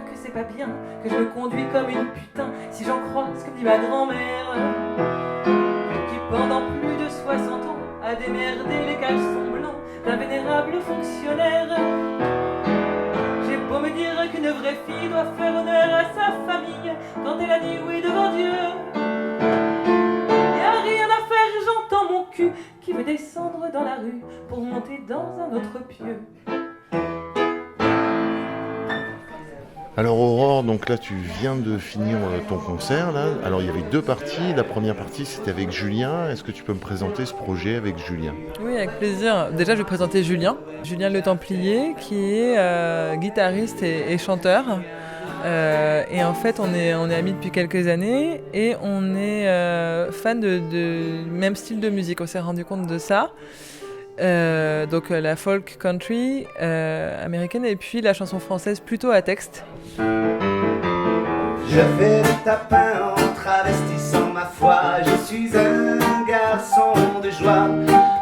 que c'est pas bien, que je me conduis comme une putain, si j'en croise comme dit ma grand-mère, qui pendant plus de 60 ans a démerdé les caleçons blancs d'un vénérable fonctionnaire. J'ai beau me dire qu'une vraie fille doit faire honneur à sa famille quand elle a dit oui devant Dieu. Y'a rien à faire, j'entends mon cul qui veut descendre dans la rue pour monter dans un autre pieu. Alors Aurore, donc là tu viens de finir ton concert là. Alors il y avait deux parties. La première partie c'était avec Julien. Est-ce que tu peux me présenter ce projet avec Julien ? Oui, avec plaisir. Déjà, je vais présenter Julien. Julien Le Templier, qui est guitariste et chanteur. Et en fait, on est amis depuis quelques années et on est fan de même style de musique. On s'est rendu compte de ça. Donc la folk country américaine et puis la chanson française plutôt à texte. Je fais le tapin en travestissant ma foi. Je suis un garçon de joie.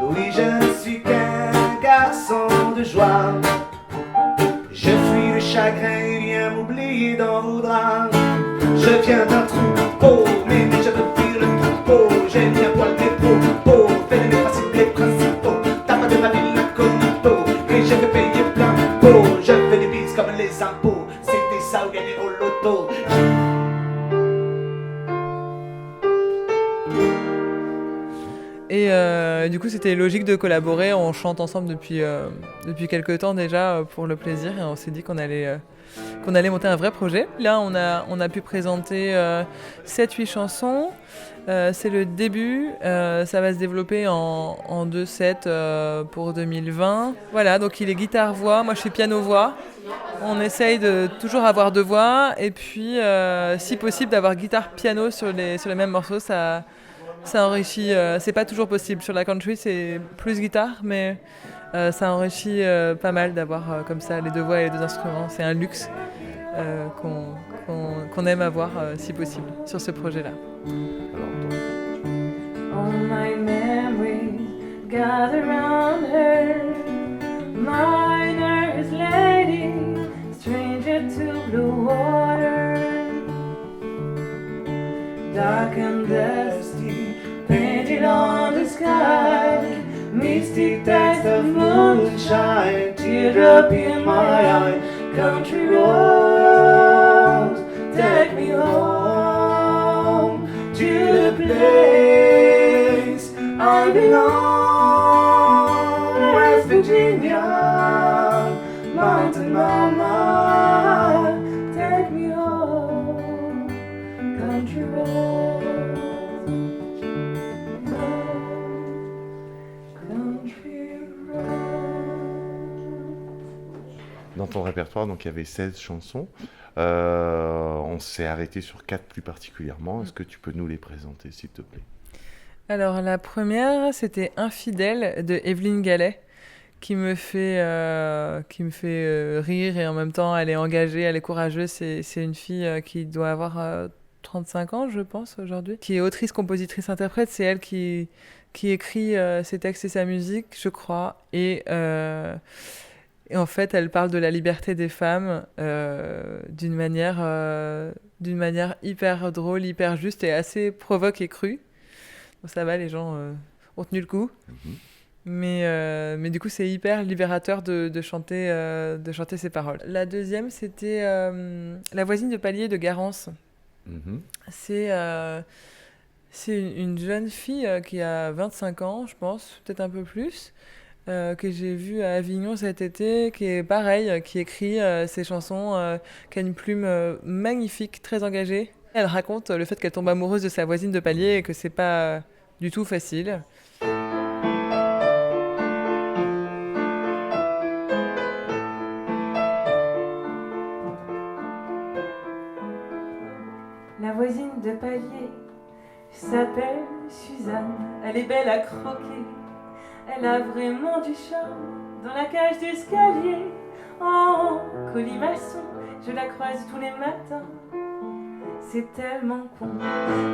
Oui, je ne suis qu'un garçon de joie. Je fuis le chagrin et viens m'oublier dans vos draps. Je viens d'un troupeau, mais je veux fuir le troupeau. J'aime bien poil mes propos, faire mes principes les principaux. T'as pas de ma ville le cognito, et je vais payer plein pot. Je fais des bises comme les impôts, c'était ça ou gagner au loto. Et du coup, c'était logique de collaborer. On chante ensemble depuis quelques temps déjà pour le plaisir et on s'est dit qu'on allait monter un vrai projet. Là, on a pu présenter 7-8 chansons. C'est le début. Ça va se développer en 2 sets pour 2020. Voilà, donc il est guitare-voix. Moi, je suis piano-voix. On essaye de toujours avoir 2 voix. Et puis, si possible, d'avoir guitare-piano sur les mêmes morceaux. Ça enrichit, c'est pas toujours possible. Sur la country, c'est plus guitare, mais ça enrichit pas mal d'avoir comme ça les 2 voix et les 2 instruments. C'est un luxe qu'on aime avoir si possible sur ce projet-là. All my memories gather round her, miner's lady, stranger to blue water, dark and dusty, painted on the sky, mystic taste of moonshine, teardrop in my eye, country roads, take me home to the place I belong, West Virginia, Mountain Mama, take me home, country roads, country roads. Dans ton répertoire, donc il y avait 16 chansons. On s'est arrêté sur 4 plus particulièrement. Est-ce que tu peux nous les présenter, s'il te plaît ? Alors la première, c'était Infidèle de Evelyne Gallet, qui me fait rire et en même temps elle est engagée, elle est courageuse. C'est une fille qui doit avoir 35 ans, je pense, aujourd'hui, qui est autrice, compositrice, interprète. C'est elle qui écrit ses textes et sa musique, je crois. Et en fait, elle parle de la liberté des femmes d'une manière hyper drôle, hyper juste et assez provoque et crue. Bon, ça va, les gens ont tenu le coup. Mais du coup, c'est hyper libérateur de chanter ces paroles. La deuxième, c'était La voisine de palier de Garance. C'est une jeune fille qui a 25 ans, je pense, peut-être un peu plus, que j'ai vue à Avignon cet été, qui est pareil, qui écrit ses chansons, qui a une plume magnifique, très engagée. Elle raconte le fait qu'elle tombe amoureuse de sa voisine de palier et que c'est pas du tout facile. La voisine de palier s'appelle Suzanne. Elle est belle à croquer. Elle a vraiment du charme dans la cage d'escalier. En colimaçon, je la croise tous les matins. C'est tellement con.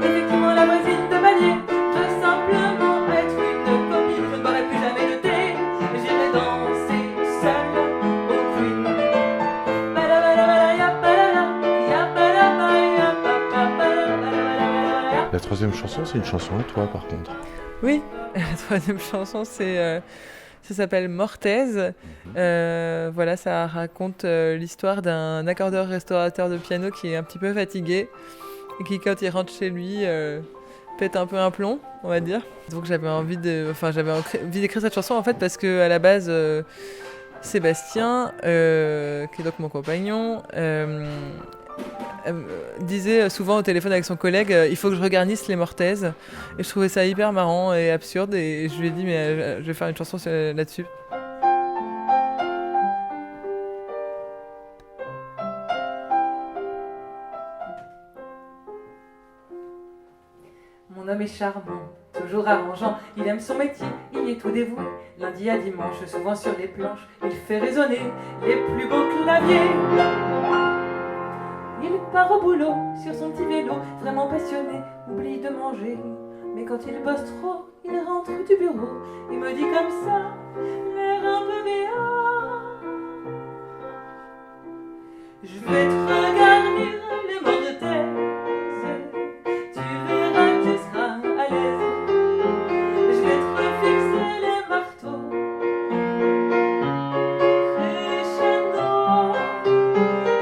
Effectivement, la voisine de palier veut simplement être une copine. Je ne boirai plus jamais de thé. J'irai danser seule au Queen. Bada bada bada ya bada. chanson, c'est une chanson à toi par contre. Oui, la troisième chanson, ça s'appelle Mortaise. Voilà, ça raconte l'histoire d'un accordeur restaurateur de piano qui est un petit peu fatigué et qui, quand il rentre chez lui, pète un peu un plomb, on va dire. Donc j'avais envie d'écrire cette chanson en fait parce que à la base, Sébastien, qui est donc mon compagnon, disait souvent au téléphone avec son collègue il faut que je regarnisse les Mortaises, et je trouvais ça hyper marrant et absurde, et je lui ai dit mais je vais faire une chanson là-dessus. Mon homme est charmant, toujours arrangeant, il aime son métier, il est tout dévoué. Lundi à dimanche, souvent sur les planches, il fait résonner les plus beaux claviers. Il part au boulot sur son petit vélo, vraiment passionné, oublie de manger. Mais quand il bosse trop, il rentre du bureau et me dit comme ça, l'air un peu béat: je vais te regarnir les Mortaises, tu verras que tu seras à l'aise. Je vais te refixer les marteaux, crescendo.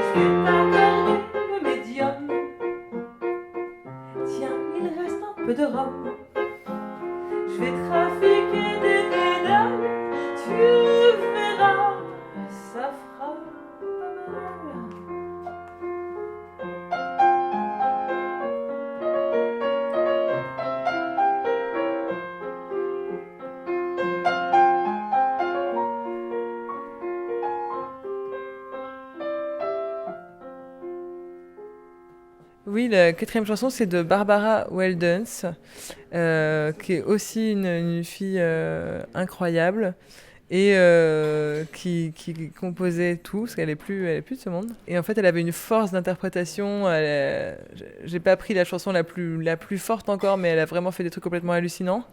Je vais t'accorder le médium, tiens, il reste un peu de rhum. Je vais trafiquer des pédales, tu verras, ça fera pas mal. Oui, la quatrième chanson, c'est de Barbara Weldens, qui est aussi une fille incroyable et qui composait tout, parce qu'elle est plus de ce monde. Et en fait, elle avait une force d'interprétation. J'ai pas pris la chanson la plus forte encore, mais elle a vraiment fait des trucs complètement hallucinants.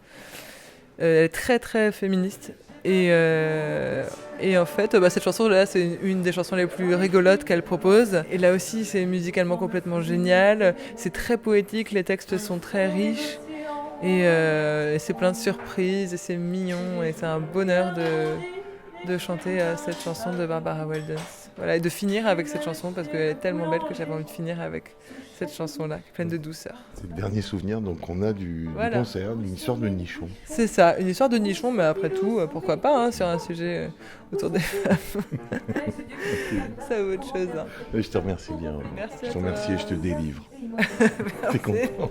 Elle est très très féministe. Et en fait, cette chanson-là, c'est une des chansons les plus rigolotes qu'elle propose. Et là aussi, c'est musicalement complètement génial. C'est très poétique, les textes sont très riches. Et c'est plein de surprises, et c'est mignon. Et c'est un bonheur de chanter cette chanson de Barbara Weldens. Voilà, et de finir avec cette chanson, parce qu'elle est tellement belle que j'avais envie de finir avec cette chanson-là, pleine de douceur. C'est le dernier souvenir donc qu'on a du concert, d'une histoire de nichon. C'est ça, une histoire de nichon, mais après tout, pourquoi pas, hein, sur un sujet autour des femmes. Ça vaut autre chose. Hein. Je te remercie bien. Merci je te remercie et je te délivre. T'es content.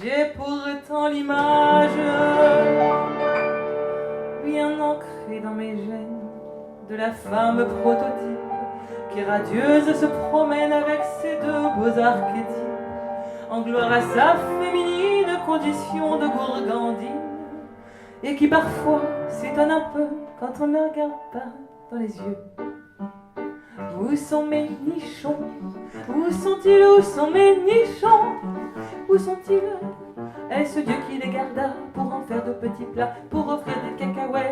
J'ai pourtant l'image bien ancrée dans mes gènes de la femme prototype qui radieuse se promène avec ses deux beaux archétypes, en gloire à sa féminine condition de gourgandine, et qui parfois s'étonne un peu quand on ne regarde pas dans les yeux. Où sont mes nichons? Où sont-ils? Où sont mes nichons? Où sont-ils? Est-ce Dieu qui les garda pour en faire de petits plats, pour offrir des cacahuètes